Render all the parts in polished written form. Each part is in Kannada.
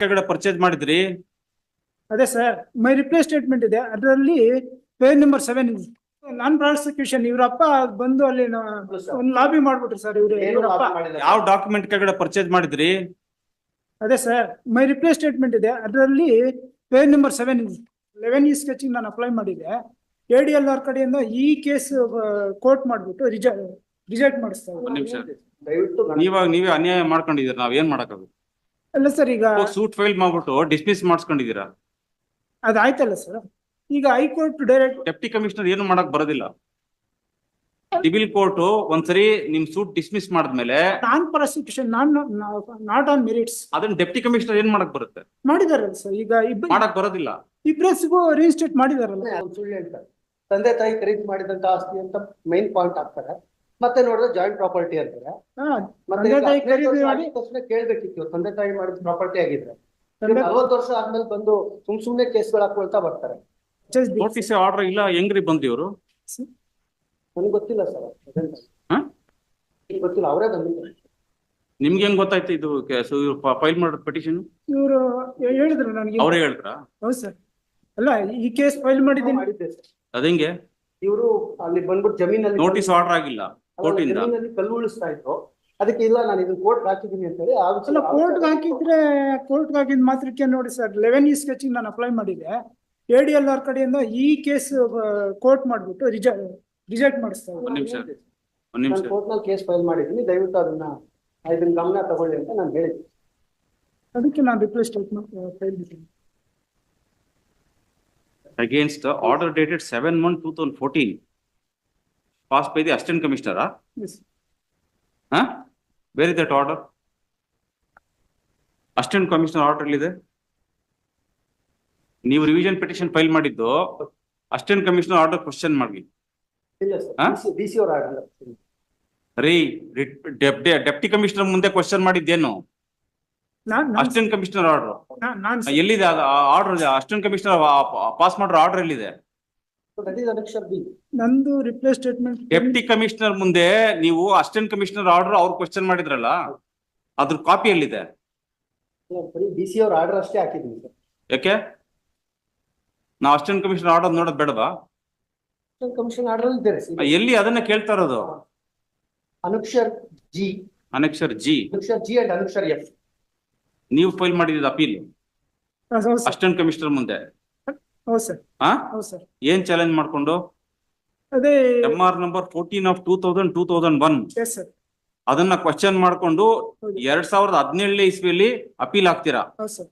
ಕೆಳಗಡೆ ಪರ್ಚೇಸ್ ಮಾಡಿದ್ರಿ? ಅದೇ ಸರ್, ಮೈ ರಿಪ್ಲೇ ಸ್ಟೇಟ್ಮೆಂಟ್ ಇದೆ, ಅದರಲ್ಲಿ ಪೇಜ್ ನಂಬರ್ 7 ಇದೆ. ನಾನ್ ಪ್ರಾಸಿಕ್ಯೂಷನ್ ಇವರಪ್ಪ ಬಂದು ಅಲ್ಲಿ ಒಂದು ಲಾಬಿ ಮಾಡ್ಬಿಟ್ರು ಸರ್ ಇವರಪ್ಪ. ಯಾವ ಡಾಕ್ಯುಮೆಂಟ್ ಕೆಳಗಡೆ ಪರ್ಚೇಸ್ ಮಾಡಿದ್ರಿ? ಅದೇ ಸರ್, ಮೈ ರಿಪ್ಲೇ ಸ್ಟೇಟ್ಮೆಂಟ್ ಇದೆ, ಅದರಲ್ಲಿ ಪೇಜ್ ನಂಬರ್ 7 ಇದೆ. 11 ಸ್ಕೆಚಿಂಗ್ ನಾನು ಅಪ್ಲೈ ಮಾಡಿದೆ. ADLR ಕಡೆಯಿಂದ ಈ ಕೇಸ್ ಕೋರ್ಟ್ ಮಾಡ್ಬಿಟ್ಟು ರಿಜೆಕ್ಟ್ ಮಾಡಿಸ್ತಾ ಒಂದ್ ನಿಮಿಷ, ನೀವೇ ಅನ್ಯಾಯ ಮಾಡ್ಕೊಂಡಿದೀರ, ನಾವ್ ಏನ್ ಮಾಡಕ್ಕಾಗುತ್ತೆ? ಅಲ್ಲ ಸರ್, ಈಗ ಸೂಟ್ ಫೈಲ್ ಮಾಡ್ಬಿಟ್ಟು ಡಿಸ್ಮಿಸ್ ಮಾಡಿಸ್ಕೊಂಡಿದೀರಾ. ಅದಾಯ್ತಲ್ಲ ಸರ್. ಈಗ ಹೈಕೋರ್ಟ್ ಡೈರೆಕ್ಟ್ ಡೆಪ್ಟಿ ಕಮಿಷನರ್ ಏನು ಮಾಡಕ್ ಬರೋದಿಲ್ಲ. ಸಿವಿಲ್ ಕೋರ್ಟ್ ಒಂದ್ಸರಿ ನಿಮ್ ಸೂಟ್ ಡಿಸ್ಮಿಸ್ ಮಾಡಿದ್ಮೇಲೆ non prosecution not on merits ಅದನ್ನ ಡೆಪ್ಟಿ ಕಮಿಷನರ್ ಏನ್ ಮಾಡಕ್ ಬರುತ್ತೆ? ಮಾಡಿದಾರಲ್ಲ ಸರ್. ಈಗ ಮಾಡಕ್ ಬರೋದಿಲ್ಲ. ಇಬ್ಬರಿಗೂ ರಿಜಿಸ್ಟ್ರೇಟ್ ಮಾಡಿದಾರಲ್ಲ. ಸುಳ್ಳು ಹೇಳ್ತಾರೆ, ತಂದೆ ತಾಯಿ ಖರೀದಿ ಮಾಡಿದಂತ ಆಸ್ತಿ ಅಂತ ಮೈನ್ ಪಾಯಿಂಟ್ ಆಗ್ತಾರೆ. ಮತ್ತೆ ನೋಡಿದ್ರೆ ಜಾಯಿಂಟ್ ಪ್ರಾಪರ್ಟಿ ಅಂತಾರೆ. ಮತ್ತೆ ಕೇಳ್ಬೇಕಿತ್ತು, ತಂದೆ ತಾಯಿ ಮಾಡಿದ ಪ್ರಾಪರ್ಟಿ ಆಗಿದ್ರೆ 40 ವರ್ಷ ಆದ್ಮೇಲೆ ಬಂದು ಸುಮ್ನೆ ಕೇಸ್ಗಳು ಹಾಕೊಳ್ತಾ ಬರ್ತಾರೆ. ನೋಟಿಸ್ ಆರ್ಡರ್ ಇಲ್ಲ, ಹೆಂಗ್ರಿ ಬಂದ್ರಿ ಇವರು? ನನಗೆ ಗೊತ್ತಿಲ್ಲ ಸರ್, ಗೊತ್ತಿಲ್ಲ, ಅವರೇ ಬಂದಿದ್ದಾರೆ. ನಿಮ್ಗೆ ಹೆಂಗ್ ಗೊತ್ತಾಯ್ತು ಇದು ಫೈಲ್ ಮಾಡಿದ ಪಿಟಿಷನ್? ಇವರು ಹೇಳಿದ್ರು ನನಗೆ. ಅವರೇ ಹೇಳಿದ್ರಾ? ಹೌದು ಸರ್. ಅಲ್ಲ, ಈ ಕೇಸ್ ಫೈಲ್ ಮಾಡಿದ್ದೀನಿ. ಅದಂಗೆ ಇವರು ಅಲ್ಲಿ ಬಂದ್ಬಿಟ್ಟು ಜಮೀನಲ್ಲಿ ನೋಟಿಸ್ ಆರ್ಡರ್ ಆಗಿಲ್ಲ ಕೋರ್ಟಿಂದ, ಜಮೀನಲ್ಲಿ ಕಲ್ಲು ಉಳಿಸ್ತಾ ಇದ್ರು. ಅದಕ್ಕೆ ಇಲ್ಲ ನಾನು ಇದನ್ನ ಕೋರ್ಟ್ ಹಾಕಿದ್ದೀನಿ ಅಂತ ಹೇಳಿ ಅಲ್ಲ, ಕೋರ್ಟ್ ಹಾಕಿದ್ರೆ ಕೋರ್ಟ್ ಹಾಕಿದ ಮಾತ್ರಕ್ಕೆ ನೋಡಿ ಸರ್. 11 ಸ್ಕೆಚಿಂಗ್ ನಾನು ಅಪ್ಲೈ ಮಾಡಿದೆ. ADLR ಕಡೆಯಿಂದ ಈ ಕೇಸ್ ಕೋರ್ಟ್ ಮಾಡ್ಬಿಟ್ಟು ರಿಜೆಕ್ಟ್ ಮಾಡಿಸ್ತಾ ಒಂದ್ ನಿಮಿಷ ಕೋರ್ಟ್ ನಲ್ಲಿ ಕೇಸ್ ಫೈಲ್ ಮಾಡಿದ್ದೀನಿ, ದಯವಿಟ್ಟು ಇದನ್ನ ಗಮನ ತಗೊಳ್ಳಿ ಅಂತ ನಾನು ಹೇಳಿದ್ದೆ. ಅದಕ್ಕೆ ನಾನು ರಿಕ್ವೆಸ್ಟ್ ಫೈಲ್ ಮಾಡಿದ್ದೀನಿ. Against the order dated 7/1/2014 passed by the Assistant Commissioner. Yes. Where is that order? Assistant Commissioner order ಇದೆ. ನೀವು ರಿವಿಷನ್ ಪಿಟಿಷನ್ ಫೈಲ್ ಮಾಡಿದ್ದು ಅಸಿಸ್ಟೆಂಟ್ ಕಮಿಷನರ್ ಆರ್ಡರ್ ಕ್ವಶನ್ ಮಾಡಿ. ಇಲ್ಲ ಸರ್, DC ಅವರ ಆರ್ಡರ್. ರೀ, ಡೆಪ್ಟಿ ಕಮಿಷನರ್ ಮುಂದೆ ಕ್ವಶನ್ ಮಾಡಿದ್ದೇನು? ಅಸಿಸ್ಟೆಂಟ್ ಕಮಿಷನರ್ ಆರ್ಡರ್ ಎಲ್ಲಿದೆ? ಆರ್ಡರ್ ಅಸಿಸ್ಟೆಂಟ್ ಕಮಿಷನರ್ ಪಾಸ್ ಮಾಡೋ ಆರ್ಡರ್ ಎಲ್ಲಿದೆ? ನಂದು ರಿಪ್ಲೇ ಸ್ಟೇಟ್ಮೆಂಟ್. ಡೆಪ್ಟಿ ಕಮಿಷನರ್ ಮುಂದೆ ನೀವು ಅಸಿಸ್ಟೆಂಟ್ ಕಮಿಷನರ್ ಆರ್ಡರ್ ಅವ್ರು ಕ್ವಶನ್ ಮಾಡಿದ್ರಲ್ಲ, ಅದ್ರ ಕಾಪಿ ಎಲ್ಲಿದೆ? DC ಅವರ ಆರ್ಡರ್ ಅಷ್ಟೇ ಹಾಕಿದ್ದೀನಿ ಸರ್. ಯಾಕೆ ನಾವು ಅಸಿಸ್ಟೆಂಟ್ ಕಮಿಷನರ್ ಆರ್ಡರ್ ನೋಡೋದು ಬೇಡವಾ? ಕಮಿಷನ್ ಆರ್ಡರ್ ಇದ್ದಾರೆ ಎಲ್ಲಿ ಅದನ್ನ ಕೇಳ್ತಾ ಇರೋದು? ಅನುಕ್ಷರ್ G ಅಂಡ್ ಅನುಕ್ಷರ್ F. ನೀವು ಫೈಲ್ ಮಾಡಿದ ಅಪೀಲ್ ಅಸಿಸ್ಟೆಂಟ್ ಕಮಿಷನರ್ ಮುಂದೆ. ಹೌದು ಸರ್. ಏನ್ ಚಾಲೆಂಜ್ ಮಾಡ್ಕೊಂಡು? ಅದೇ MR ನಂಬರ್ 14/2000-2001. Yes sir. ಅದನ್ನ ಕ್ವಶನ್ ಮಾಡ್ಕೊಂಡು 2017 ಇಸ್ವಿಯಲ್ಲಿ ಅಪೀಲ್ ಹಾಕ್ತೀರಾ? ಹೌದು ಸರ್.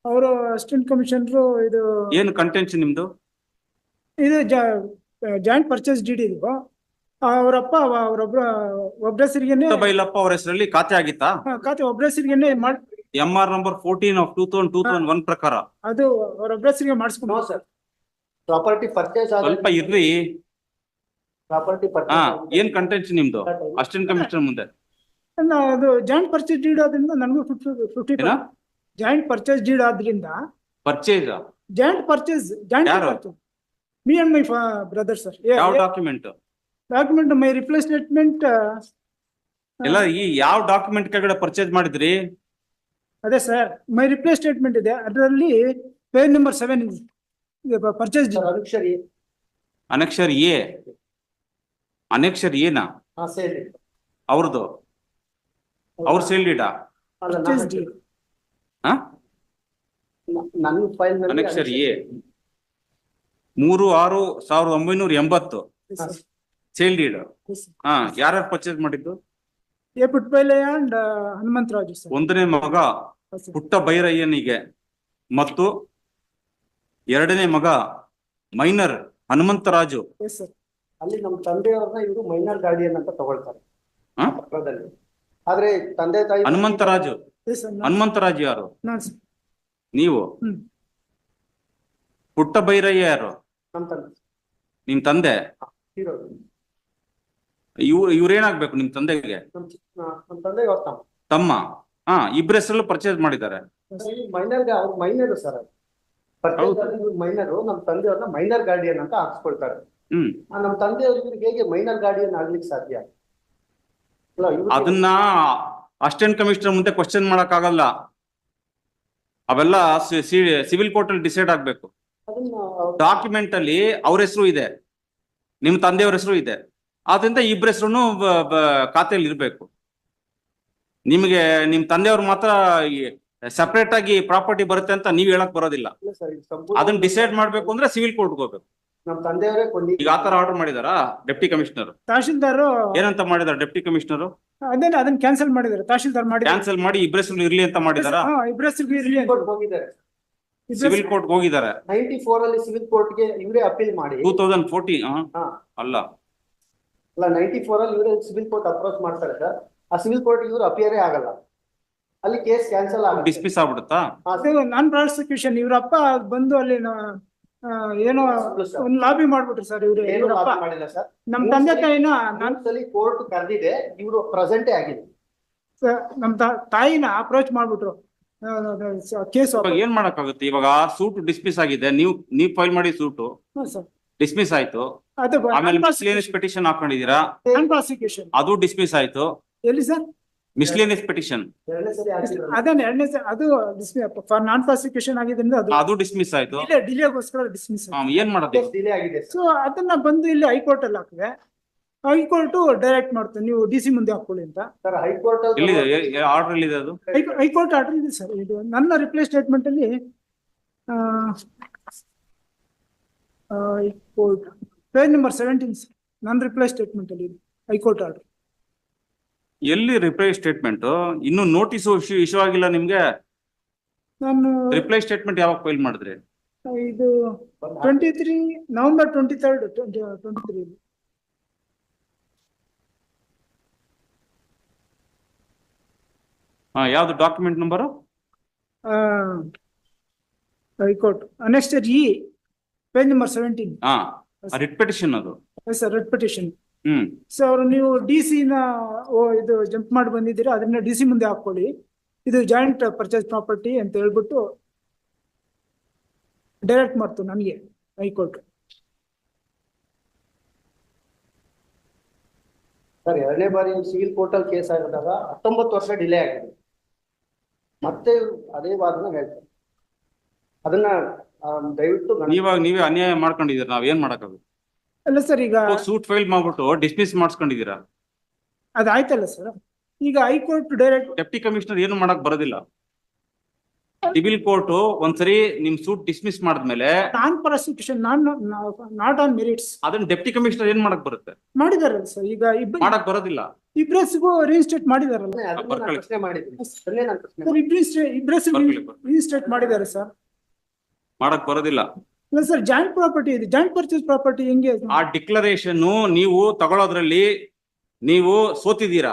ಅವರು ಅಸಿಸ್ಟೆಂಟ್ ಕಮಿಷನರ್ ಇದು ಏನು ಕಂಟೆನ್ಷನ್ ನಿಮ್ದು? ಇದು ಜಾಯಿಂಟ್ ಪರ್ಚೇಸ್ ಡೀಡ್ ಇದು. ಅವರಪ್ಪ ಒಬ್ಬರ ಹೆಸರಿಗೆನೆ ಬೈಲಪ್ಪ ಅವ್ರ ಹೆಸರಲ್ಲಿ ಖಾತೆ ಆಗಿತ್ತಾ? ಖಾತೆ ಒಬ್ಬರ ಹೆಸರಿಗೆನೆ MR ನಂಬರ್ 14/2001 ಪ್ರಕಾರ ಅದು ಅವರೊಬ್ಬರ ಹೆಸರಿಗೆ ಮಾಡಿಸ್ಕೊಂಡು. ಸರ್, ಪ್ರಾಪರ್ಟಿ ಪರ್ಚೇಸ್ ಸ್ವಲ್ಪ ಇರ್ರಿ. ಪ್ರಾಪರ್ಟಿ ಏನ್ ಕಂಟೆನ್ಷನ್ ನಿಮ್ದು ಅಸಿಸ್ಟೆಂಟ್ ಕಮಿಷನರ್ ಮುಂದೆ? ಅದು ಜಾಯಿಂಟ್ ಪರ್ಚೇಸ್ ಡೀಡ್ ಆದ್ರಿಂದ ನನಗೂ 50 ಜಾಯಿಂಟ್ ಪರ್ಚೇಸ್ ಡೀಡ್ ಆದ್ರಿಂದ. Purchase joint purchase me and my brother sir. ಯಾವ ಡಾಕ್ಯುಮೆಂಟ್ ಮೈ ರಿಪ್ಲೇ ಸ್ಟೇಟ್ಮೆಂಟ್ ಎಲ್ಲ ಈ ಯಾವ ಡಾಕ್ಯುಮೆಂಟ್ ಕೆಳಗಡೆ ಪರ್ಚೇಸ್ ಮಾಡಿದ್ರಿ? ಅದೇ ಸರ್, ಮೈ ರಿಪ್ಲೇ ಸ್ಟೇಟ್ಮೆಂಟ್ ಇದೆ, ಅದರಲ್ಲಿ ಪೇಜ್ ನಂಬರ್ 7 ಇದೆ. ಪರ್ಚೇಸ್ ಅನೆಕ್ಷರ್ ಎನಾ ಅವ್ರದ್ದು? ಅವ್ರ ಸೇಲ್ ಡೀಡಾ? ನನ್ನ file annexure A 3/6/1980 sale deed. ಯಾರ್ಯಾರು ಪರ್ಚೇಸ್ ಮಾಡಿದ್ದು? A Puttabailaiah and Hanumantharaju sir. ಒಂದನೇ ಮಗ ಪುಟ್ಟ ಬೈರಯ್ಯನಿಗೆ ಮತ್ತು ಎರಡನೇ ಮಗ ಮೈನರ್ ಹನುಮಂತರಾಜು. ಅಲ್ಲಿ ನಮ್ಮ ತಂದೆಯವ್ರನ್ನ ಇವರು ಮೈನರ್ ಗಾರ್ಡಿಯನ್ ಅಂತ ತಗೊಳ್ತಾರೆ ಪತ್ರದಲ್ಲಿ. ಆದ್ರೆ ತಂದೆ ತಾಯಿ ಹನುಮಂತರಾಜು ಯಾರು? ನೀವು. ಪುಟ್ಟ ಬೈರಯ್ಯ ಯಾರು? ನಿಮ್ ತಂದೆ. ಇವ್ರೇನಾಗ್ಬೇಕು ನಿಮ್ ತಂದೆಗೆ? ತಮ್ಮ. ಇಬ್ಬರ ಹೆಸರಲ್ಲೂ ಪರ್ಚೇಸ್ ಮಾಡಿದ್ದಾರೆ. ಮೈನರ್ ಸರ್, ಮೈನರ್ ನಮ್ಮ ತಂದೆಯವ್ರನ್ನ ಮೈನರ್ ಗಾರ್ಡಿಯನ್ ಅಂತ ಹಾಕ್ಸ್ಕೊಳ್ತಾರೆ. ನಮ್ಮ ತಂದೆಯವ್ರಿಗೆ ಹೇಗೆ ಮೈನರ್ ಗಾರ್ಡಿಯನ್ ಆಗ್ಲಿಕ್ಕೆ ಸಾಧ್ಯ? ಅದನ್ನ ಅಸಿಸ್ಟೆಂಟ್ ಕಮಿಷನರ್ ಮುಂದೆ ಕ್ವಶನ್ ಮಾಡಕ್ ಆಗಲ್ಲ. ಅವೆಲ್ಲ ಸಿವಿಲ್ ಕೋರ್ಟ್ ಅಲ್ಲಿ ಡಿಸೈಡ್ ಆಗ್ಬೇಕು. ಅದನ್ನ ಡಾಕ್ಯುಮೆಂಟ್ ಅಲ್ಲಿ ಅವ್ರ ಹೆಸರು ಇದೆ, ನಿಮ್ ತಂದೆಯವ್ರ ಹೆಸರು ಇದೆ, ಆದ್ರಿಂದ ಇಬ್ಬರ ಹೆಸರು ಖಾತೆಯಲ್ಲಿ ಇರ್ಬೇಕು. ನಿಮಗೆ ನಿಮ್ ತಂದೆಯವ್ರು ಮಾತ್ರ ಸಪರೇಟ್ ಆಗಿ ಪ್ರಾಪರ್ಟಿ ಬರುತ್ತೆ ಅಂತ ನೀವ್ ಹೇಳಕ್ ಬರೋದಿಲ್ಲ. ಇಲ್ಲ ಸರ್, ಇದು ಸಂಪೂರ್ಣ ಅದನ್ನ ಡಿಸೈಡ್ ಮಾಡ್ಬೇಕು ಅಂದ್ರೆ ಸಿವಿಲ್ ಕೋರ್ಟ್ಗೆ ಹೋಗ್ಬೇಕು. ನಮ್ಮ ತಂದೆಯವರೇ ಈಗ ಆತರ ಆರ್ಡರ್ ಮಾಡಿದಾರಾ ಡೆಪ್ಟಿ ಕಮಿಷನರ್? ತಹಶೀಲ್ದಾರ್ ಏನಂತ ಮಾಡಿದಾರೆ ಡೆಪ್ಟಿ ಕಮಿಷನರ್? ಅದನ್ನ ಕ್ಯಾನ್ಸಲ್ ಮಾಡಿದ್ದಾರೆ, ತಹಶೀಲ್ದಾರ್ ಮಾಡಿದ್ದಾರೆ. ಕ್ಯಾನ್ಸಲ್ ಮಾಡಿ ಇಬ್ಬರ ಹೆಸರು ಇರ್ಲಿ ಅಂತ ಮಾಡಿದಾರಾ? ಇಬ್ಬರ ಹೆಸರು ಇರ್ಲಿ ಅಂತ. ಹೋಗಿದ್ದಾರೆ. ಸಿವಿಲ್ ಕೋರ್ಟ್ ಹೋಗಿದ್ದಾರೆ. 94 ಅಲ್ಲಿ ಸಿವಿಲ್ ಕೋರ್ಟ್ ಗೆ ಇವರೇ ಅಪೀಲ್ ಮಾಡಿ 2014 ಹಾ. ಅಲ್ಲ 94 ಅಲ್ಲಿ ಇವರೇ ಸಿವಿಲ್ ಕೋರ್ಟ್ ಅಪ್ರೋಚ್ ಮಾಡ್ತಾರೆ ಸರ್. ಆ ಸಿವಿಲ್ ಕೋರ್ಟ್ ಇವರು ಅಪಿಯರೇ ಆಗಲ್ಲ, ಅಲ್ಲಿ ಕೇಸ್ ಕ್ಯಾನ್ಸಲ್ ಆಗುತ್ತೆ. ಡಿಸ್ಮಿಸ್ ಆಗ್ಬಿಡುತ್ತಾ? ನಾನ್ ಪ್ರಾಸಿಕ್ಯೂಷನ್ ಇವ್ರಪ್ಪ ಬಂದು ಅಲ್ಲಿ ಏನೋ ಒಂದು ಲಾಬಿ ಮಾಡ್ಬಿಟ್ರು ಸರ್. ಏನು ಇವ್ರಪ್ಪ ಮಾಡಿಲ್ಲ ಸರ್. ನಮ್ ತಂದೆ ತಾಯಿನ ಸಲ ಕೋರ್ಟ್ ಕರೆದಿದೆ, ಇವರು ಪ್ರೆಸೆಂಟೇ ಆಗಿದೆ. ನಮ್ ತಾಯಿನ ಅಪ್ರೋಚ್ ಮಾಡ್ಬಿಟ್ರು ಕೇಸ್. ಇವಾಗ ಏನ್ ಮಾಡಕ್ಕಾಗುತ್ತೆ? ಇವಾಗ ಸೂಟ್ ಡಿಸ್ಮಿಸ್ ಆಗಿದೆ, ನೀವ್ ಫೈಲ್ ಮಾಡಿ ಸೂಟು ಡಿಸ್ಮಿಸ್ ಆಯ್ತು, ಆಮೇಲೆ ಮಿಸ್ಲೇನಿಯಸ್ ಪಿಟಿಷನ್ ಹಾಕೊಂಡಿದೀರಾ, ಪ್ರಾಸಿಕ್ಯೂಷನ್ ಅದು ಡಿಸ್ಮಿಸ್ ಆಯ್ತು. ಎಲ್ಲಿ ಸರ್ ಮಿಸ್ಲೇನಿಯಸ್ ಪಿಟಿಷನ್ ಎರಡನೇ ಸರಿ ಹಾಕಿದ್ರು. ಅದನ್ನ ಅದು ಫಾರ್ ನಾನ್ ಪ್ರಾಸಿಕ್ಯೂಷನ್ ಆಗಿದ್ರಿಂದ ಅದು ಡಿಸ್ಮಿಸ್ ಆಯ್ತು. ಡಿಲೇಗೋಸ್ಕರ ಡಿಸ್ಮಿಸ್. ಏನ್ ಮಾಡೋದು? ಡಿಲೇ ಆಗಿದೆ ಸೊ ಅದನ್ನ ಬಂದು ಇಲ್ಲಿ ಹೈಕೋರ್ಟ್ ಅಲ್ಲಿ ಹಾಕಿದೆ. ಹೈಕೋರ್ಟ್ ಡೈರೆಕ್ಟ್ ಮಾಡ್ತಾರೆ, ನೀವು DC ಮುಂದೆ ಹಾಕೊಳ್ಳಿ ಅಂತ. ಸರ್. ಹೈಕೋರ್ಟ್ ಎಲ್ಲಿದೆ ಆರ್ಡರ್? ಎಲ್ಲಿದೆ ಅದು? ಹೈಕೋರ್ಟ್ ಆರ್ಡರ್ ಇದೆ ಸರ್. ಇದು ನನ್ನ ರಿಪ್ಲೈ ಸ್ಟೇಟ್ಮೆಂಟ್ ಅಲ್ಲಿ ಹೈಕೋರ್ಟ್ ಪೇಜ್ ನಂಬರ್ 17 ನನ್ನ ರಿಪ್ಲೈ ಸ್ಟೇಟ್ಮೆಂಟ್ ಅಲ್ಲಿ ಹೈಕೋರ್ಟ್ ಆರ್ಡರ್. ಎಲ್ಲಿ ರಿಪ್ಲೈ ಸ್ಟೇಟ್ಮೆಂಟ್? ಇನ್ನು ನೋಟಿಸ್ ಇಶ್ಯೂ ಆಗಿಲ್ಲ ನಿಮ್ಗೆ? ನಾನು ರಿಪ್ಲೈ ಸ್ಟೇಟ್ಮೆಂಟ್ ಯಾವಾಗ ಫೈಲ್ ಮಾಡಿದ್ರಿ? ಇದು 23 ನವೆಂಬರ್ 23rd 23. ಯಾವ್ದು document number? High court next page number 17. Writ petition ಅದು. Sir writ petition. Hmm. So ಅವರು ನೀವು DC ಇದು ಜಂಪ್ ಮಾಡಿ ಬಂದಿದ್ದೀರಾ, ಅದನ್ನ DC ಮುಂದೆ ಹಾಕೊಳ್ಳಿ. ಇದು ಜಾಯಿಂಟ್ ಪರ್ಚೇಸ್ ಪ್ರಾಪರ್ಟಿ ಅಂತ ಹೇಳ್ಬಿಟ್ಟು ಡೈರೆಕ್ಟ್ ಮಾಡ್ತು ನನಗೆ ಹೈಕೋರ್ಟ್. ಸರ್, ಎರಡನೇ ಬಾರಿ ಸಿವಿಲ್ ಕೋರ್ಟ್ ಅಲ್ಲಿ ಕೇಸ್ ಆಗಿದಾಗ 19 ವರ್ಷ ಡಿಲೇ ಆಗಿದೆ. ಮತ್ತೆ ಇವ್ರು ಅದೇ ವಾದನ ಹೇಳ್ತಾರೆ. ಅದನ್ನ ದಯವಿಟ್ಟು ನೀವೇ ಅನ್ಯಾಯ ಮಾಡ್ಕೊಂಡಿದೀರ, ನಾವ್ ಏನ್ ಮಾಡಕ್ಕಾಗುತ್ತೆ? ಅಲ್ಲ ಸರ್, ಈಗ ಸೂಟ್ ಫೈಲ್ ಮಾಡ್ಬಿಟ್ಟು ಡಿಸ್ಮಿಸ್ ಮಾಡಿಸ್ಕೊಂಡಿದೀರಾ. ಅದಾಯ್ತಲ್ಲ ಸರ್. ಈಗ ಹೈಕೋರ್ಟ್ ಡೈರೆಕ್ಟ್ ಡೆಪ್ಟಿ ಕಮಿಷನರ್ ಏನು ಮಾಡಕ್ ಬರೋದಿಲ್ಲ. ಸಿವಿಲ್ ಕೋರ್ಟ್ ಒಂದ್ಸರಿ ನಿಮ್ ಸೂಟ್ ಡಿಸ್ಮಿಸ್ ಮಾಡಿದ್ಮೇಲೆ non prosecution not on merits, ಅದನ್ನ ಡೆಪ್ಟಿ ಕಮಿಷನರ್ ಏನ್ ಮಾಡಕ್ ಬರುತ್ತೆ? ಮಾಡಿದಾರಲ್ಲ ಸರ್. ಈಗ ಮಾಡಕ್ ಬರೋದಿಲ್ಲ. ಇಬ್ರಸ್ಗೂ ರೀಇನ್ಸ್ಟೇಟ್ ಮಾಡಿದಾರಲ್ಲ. ಪ್ರಶ್ನೆ ಮಾಡಿದ್ದೀನಿ. ಇಬ್ರಸ್ಗೂ ರೀಇನ್ಸ್ಟೇಟ್ ಮಾಡಿದ್ದಾರೆ ಸರ್. ಮಾಡಕ್ ಬರೋದಿಲ್ಲ. ಇಲ್ಲ ಸರ್, ಜಾಯಿಂಟ್ ಪ್ರಾಪರ್ಟಿ ಇದೆ. ಜಾಯಿಂಟ್ ಪರ್ಚೇಸ್ ಪ್ರಾಪರ್ಟಿ ಹೆಂಗೆ? ಆ ಡಿಕ್ಲರೇಷನ್ ನೀವು ತಗೊಳ್ಳೋದ್ರಲ್ಲಿ ನೀವು ಸೋತಿದ್ದೀರಾ,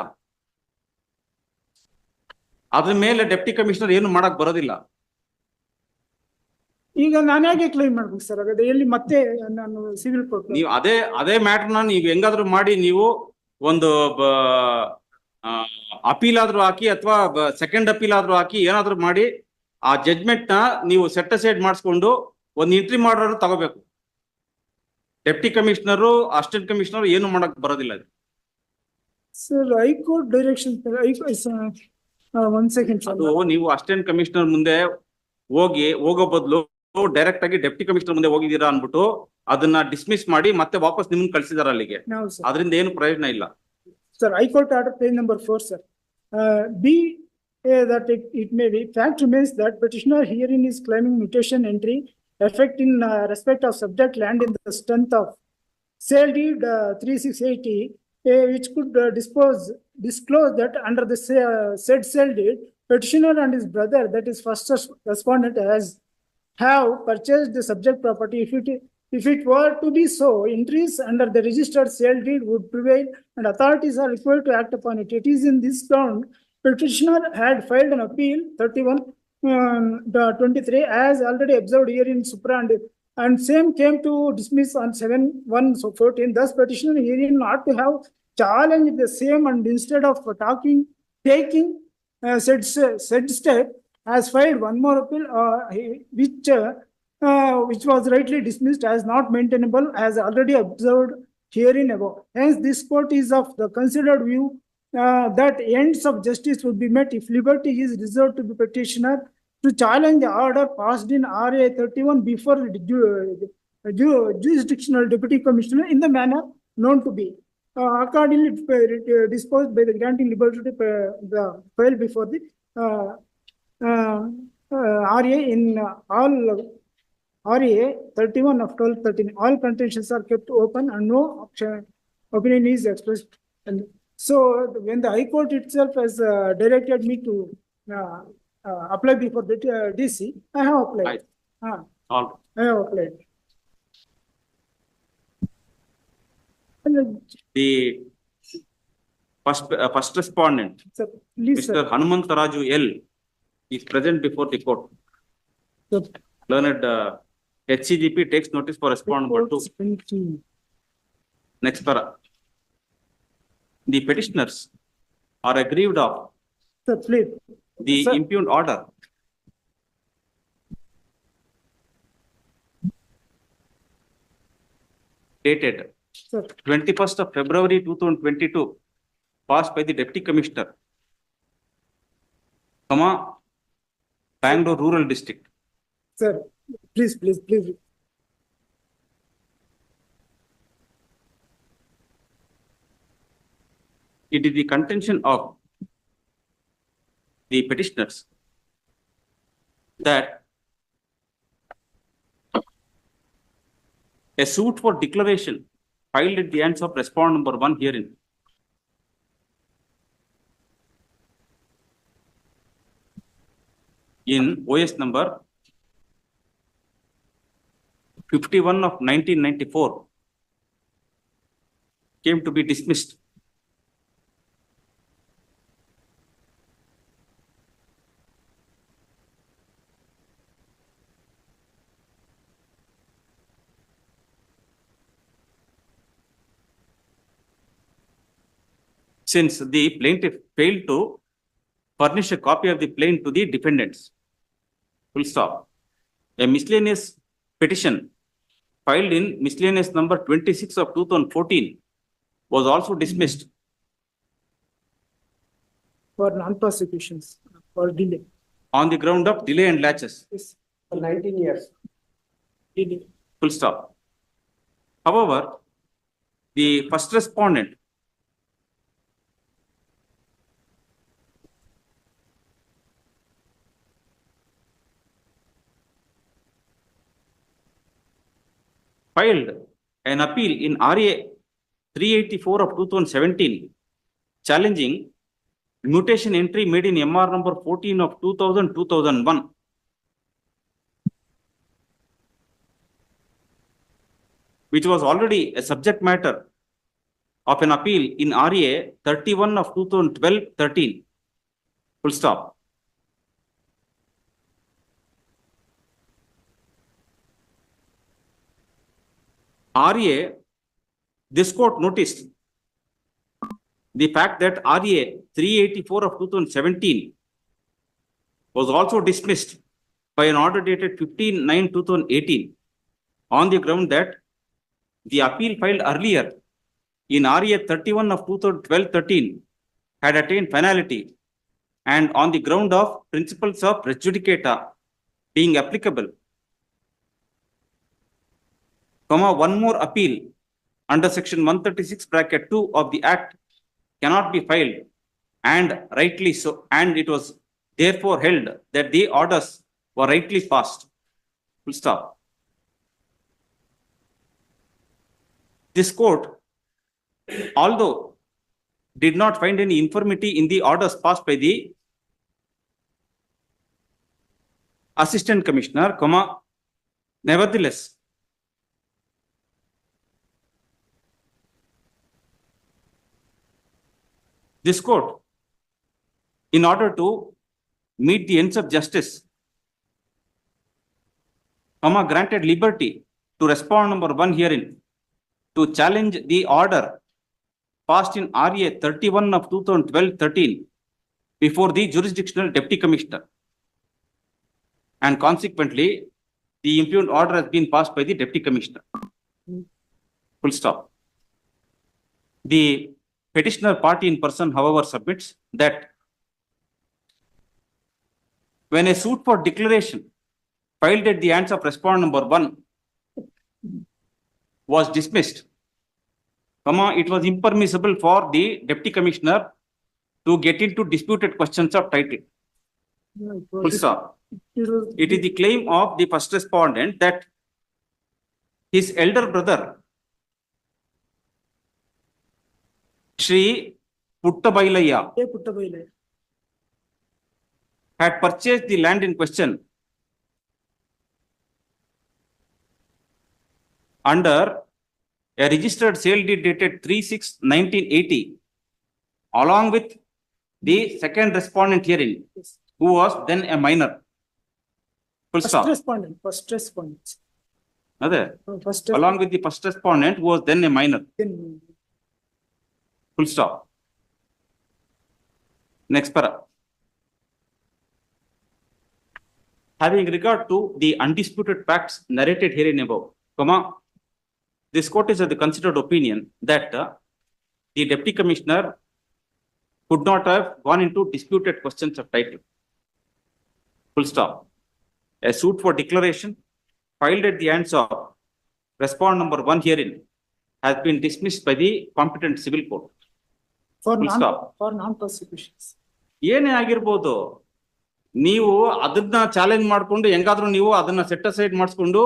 ಅದ್ರ ಮೇಲೆ ಡೆಪ್ಟಿ ಕಮಿಷನರ್ ಏನು ಮಾಡಕ್ ಬರೋದಿಲ್ಲ. ಈಗ ನಾನು ಹೇಗೆ ಕ್ಲೈಮ್ ಮಾಡ್ಬೇಕು ಸರ್? ಹಾಗಾದ್ರೆ ಎಲ್ಲಿ ಮತ್ತೆ ನಾನು ಸಿವಿಲ್ ಕೋರ್ಟ್ ನೀವು ಅದೇ ಮ್ಯಾಟರ್ನ ನೀವು ಹೆಂಗಾದ್ರೂ ಮಾಡಿ ನೀವು ಒಂದು ಅಪೀಲ್ ಆದ್ರೂ ಹಾಕಿ ಅಥವಾ ಸೆಕೆಂಡ್ ಅಪೀಲ್ ಆದ್ರೂ ಹಾಕಿ ಏನಾದ್ರೂ ಮಾಡಿ ಆ ಜಡ್ಜ್ಮೆಂಟ್ ನ ನೀವು ಸೆಟ್ ಅಸೈಡ್ ಮಾಡಿಸ್ಕೊಂಡು ಒಂದು ಎಂಟ್ರಿ ಮಾಡೋರು ತಗೋಬೇಕು. ಡೆಪ್ಟಿ ಕಮಿಷನರು ಅಸಿಸ್ಟೆಂಟ್ ಕಮಿಷನರ್ ಏನು ಮಾಡಕ್ ಬರೋದಿಲ್ಲ ಸರ್. ಹೈಕೋರ್ಟ್ ಡೈರೆಕ್ಷನ್ ಒಂದ್ ಸೆಕೆಂಡ್. ಅದು ನೀವು ಅಸಿಸ್ಟೆಂಟ್ ಕಮಿಷನರ್ ಮುಂದೆ ಹೋಗೋ ಬದಲು ಡೈರೆಕ್ಟ್ ಆಗಿ ಡೆಪ್ಟಿ ಕಮಿಷನರ್ ಮುಂದೆ ಹೋಗಿದ್ದೀರಾ ಅನ್ಬಿಟ್ಟು ಅದನ್ನ ಡಿಸ್ಮಿಸ್ ಮಾಡಿ ಮತ್ತೆ ವಾಪಸ್ ನಿಮ್ಗೆ ಕಳ್ಸಿದಾರ ಅಲ್ಲಿಗೆ. ಅದರಿಂದ ಏನು ಪ್ರಯೋಜನ ಇಲ್ಲ sir. High court order page number 4 sir. B that it may be fact remains that petitioner herein is claiming mutation entry effect in respect of subject land in the strength of sale deed 3680 which could disclose that under the said sale deed petitioner and his brother, that is first respondent, have purchased the subject property. If it were to be so, entries under the registered sale deed would prevail and authorities are required to act upon it. It is in this ground petitioner had filed an appeal 31/23 as already observed here in Supra, and same came to dismiss on 7/1/14. Thus petitioner herein ought to have challenged the same, and instead of taking said step has filed one more appeal which was rightly dismissed as not maintainable as already observed herein above. Hence this court is of the considered view that ends of justice would be met if liberty is reserved to the petitioner to challenge the order passed in RA 31 before the jurisdictional deputy commissioner in the manner known to be accordingly disposed by the granting liberty to the file before the RA in all RA 31 of 1213. All contentions are kept open and no opinion is expressed. And so when the High Court itself has directed me to apply before the DC, I have applied. All I have applied. the first respondent, Sir, please, Mr. Hanumantaraju L, is present before the court. sir. Learned HCGP takes notice for respondent number 2. Next para. The petitioners are aggrieved of Sir, please. the Sir. impugned order dated Sir, 21st of February 2022, passed by the Deputy Commissioner, Bangalore Rural District. sir, please. It is the contention of the petitioners that a suit for declaration filed at the hands of respondent number 1 herein in OS number 51 of 1994 came to be dismissed. Since the plaintiff failed to furnish a copy of the plaint to the defendants. Full stop. A miscellaneous petition filed in miscellaneous number 26 of 2014 was also dismissed For non-prosecutions, for delay. on the ground of delay and laches. Yes, For 19 years. delay. Full stop. However, the first respondent filed an appeal in RA 384 of 2017 challenging mutation entry made in MR number 14 of 2000-2001. Which was already a subject matter of an appeal in RA 31 of 2012-13. Full stop. RA, this court noticed the fact that RA 384 of 2017 was also dismissed by an order dated 15/9/2018 on the ground that the appeal filed earlier in RA 31 of 2012-13 had attained finality, and on the ground of principles of res judicata being applicable, one more appeal under section 136(2) of the Act cannot be filed, and rightly so, and it was therefore held that the orders were rightly passed. Full stop. This court, although did not find any infirmity in the orders passed by the Assistant Commissioner, nevertheless, this court, in order to meet the ends of justice, granted liberty to respond number 1 herein to challenge the order passed in RA 31 of 2012-13 before the jurisdictional deputy commissioner. And consequently, the impugned order has been passed by the deputy commissioner. Full stop. The petitioner party in person, however, submits that when a suit for declaration filed at the hands of respondent number 1 was dismissed, comma, it was impermissible for the deputy commissioner to get into disputed questions of title. Full stop. It is the claim of the first respondent that his elder brother, Shri Puttabailaya, had purchased the land in question under a registered sale deed dated 3/6/1980, along with the second respondent herein, who was then a minor. Full stop. First respondent. Other, along with the first respondent who was then a minor. Full stop. Next para. Having regard to the undisputed facts narrated herein above, comma, this court is of the considered opinion that the deputy commissioner could not have gone into disputed questions of title. Full stop. A suit for declaration filed at the hands of respondent number 1 herein has been dismissed by the competent civil court. Full stop. For non-persecutions. ಏನೇ ಆಗಿರ್ಬೋದು, ನೀವು ಅದನ್ನ ಚಾಲೆಂಜ್ ಮಾಡ್ಕೊಂಡು ಹೆಂಗಾದ್ರೂ ನೀವು ಅದನ್ನ ಸೆಟ್ ಅಸೈಡ್ ಮಾಡಿಸ್ಕೊಂಡು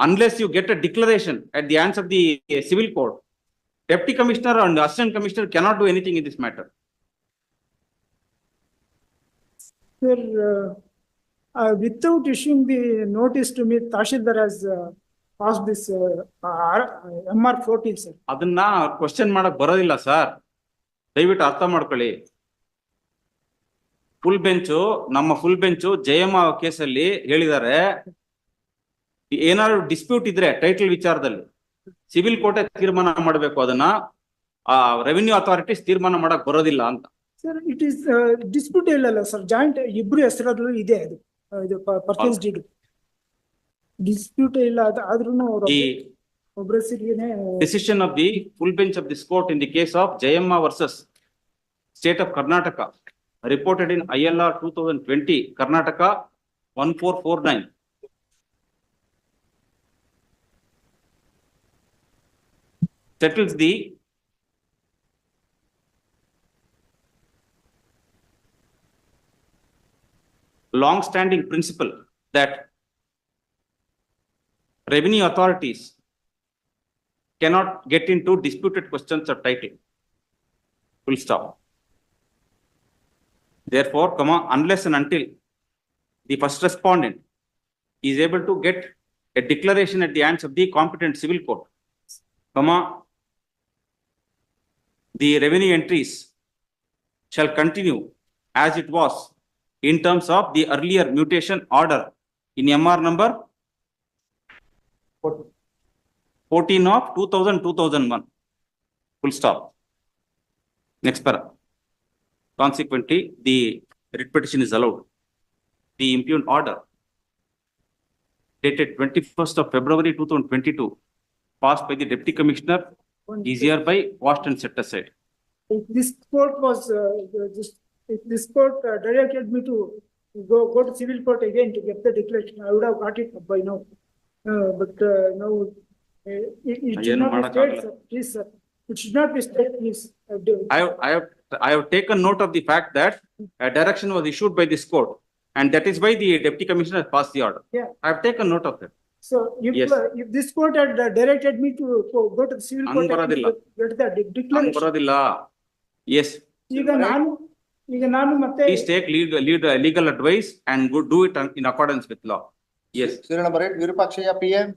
unless you get a declaration at the hands of the civil court, deputy commissioner and assistant commissioner cannot do anything in this matter. Sir, without issuing the notice to me, Tahsildar has passed this MR 14, sir. ಅದನ್ನ ಕ್ವಶನ್ ಮಾಡಕ್ ಬರೋದಿಲ್ಲ ಸರ್, ದಯವಿಟ್ಟು ಅರ್ಥ ಮಾಡ್ಕೊಳ್ಳಿ. ಫುಲ್ ಬೆಂಚು, ನಮ್ಮ ಫುಲ್ ಬೆಂಚು ಜಯಮ್ಮ ಕೇಸಲ್ಲಿ ಹೇಳಿದ್ದಾರೆ, ಏನಾದ್ರು ಡಿಸ್ಪ್ಯೂಟ್ ಇದ್ರೆ ಟೈಟಲ್ ವಿಚಾರದಲ್ಲಿ ಸಿವಿಲ್ ಕೋರ್ಟ್ ತೀರ್ಮಾನ ಮಾಡಬೇಕು, ಅದನ್ನ ರೆವಿನ್ಯೂ ಅಥಾರಿಟೀಸ್ ತೀರ್ಮಾನ ಮಾಡಕ್ ಬರೋದಿಲ್ಲ ಅಂತ. ಸರ್, ಇಟ್ ಇಸ್ ಡಿಸ್ಪ್ಯೂಟ್ ಇಲ್ಲ ಸರ್, ಜಾಯಿಂಟ್ ಇಬ್ರು ಹೆಸರಲ್ಲೂ ಇದೆ ಅದು, ಇದು ಪರ್ಚೇಸ್ ಡೀಡ್ ಡಿಸ್ಪ್ಯೂಟ್ ಇಲ್ಲ, ಆದ್ರೂ ಒಬ್ಬರ ಹೆಸರಿಗೆನೆ. Decision of the full bench of this court in the case of Jayamma versus State of Karnataka, reported in ILR 2020, Karnataka 1449. Settles the long-standing principle that revenue authorities cannot get into disputed questions of title. Full stop. Therefore, comma, unless and until the first respondent is able to get a declaration at the hands of the competent civil court, comma, the revenue entries shall continue as it was in terms of the earlier mutation order in MR number 14 of 2000-2001. Full stop. Next para. Consequently, the writ petition is allowed. The impugned order dated 21st of February 2022, passed by the deputy commissioner, is hereby quashed and set aside. If this court was if this court directed me to go to civil court again to get the declaration, I would have got it by now. But now it should not be stayed, sir. Please, sir. It should not be stayed, please. I have taken note of the fact that a direction was issued by this court, and that is why the deputy commissioner has passed the order. Yeah. I have taken note of that. So if Yes. If this court had directed me to go to the civil court and Anbaradilla. get the declaration, ಬರೋದಿಲ್ಲ. Yes. ಈಗ ನಾನು ಮತ್ತೆ Please take legal advice and do it in accordance with law. Yes. Serial number 8, Virupakshaya PM.